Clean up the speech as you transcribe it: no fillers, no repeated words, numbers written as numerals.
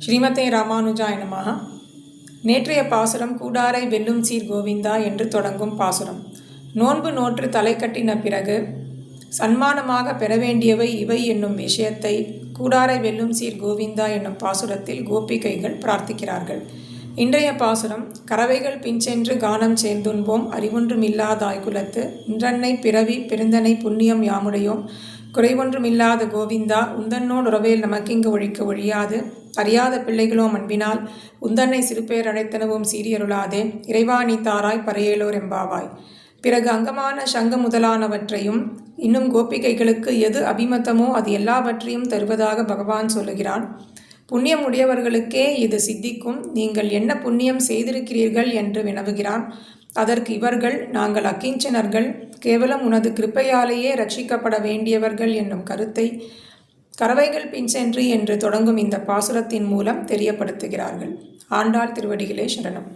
ஸ்ரீமதே ராமானுஜாய நமஹ. நேற்றைய பாசுரம் கூடாரை வெல்லும் சீர் கோவிந்தா என்று தொடங்கும் பாசுரம். நோன்பு நோற்று தலை கட்டின பிறகு சன்மானமாக பெற வேண்டியவை இவை என்னும் விஷயத்தை கூடாரை வெல்லும் சீர் கோவிந்தா என்னும் பாசுரத்தில் கோபிகைகள் பிரார்த்திக்கிறார்கள். இன்றைய பாசுரம் கறவைகள் பின்சென்று கானம் சேர்ந்துண்போம் அறிவொன்றுமில்லாதாய் குலத்து இன்றன்னை பிறவி பெருந்தனை புண்ணியம் யாமுடையோம் குறைவொன்றுமில்லாத கோவிந்தா உந்தன்னோடு உறவேல் நமக்கிங்கு ஒழிக்க ஒழியாது அறியாத பிள்ளைகளோம் அன்பினால் உந்தன்னை சிறுபேர் அழைத்தனவும் சீரியருளாதே இறைவா நீ தாராய் பரையேலோர் எம்பாவாய். பிறகு அங்கமான சங்க முதலானவற்றையும் இன்னும் கோபிகைகளுக்கு எது அபிமத்தமோ அது எல்லாவற்றையும் தருவதாக பகவான் சொல்லுகிறான். புண்ணியம் உடையவர்களுக்கே இது சித்திக்கும், நீங்கள் என்ன புண்ணியம் செய்திருக்கிறீர்கள் என்று வினவுகிறான். அதற்கு இவர்கள், நாங்கள் அக்கிஞ்சனர்கள், கேவலம் உனது கிருப்பையாலேயே ரட்சிக்கப்பட வேண்டியவர்கள் என்னும் கருத்தை கறவைகள் பின்சென்று என்று தொடங்கும் இந்த பாசுரத்தின் மூலம் தெரியப்படுத்துகிறார்கள். ஆண்டாள் திருவடிகளே சரணம்.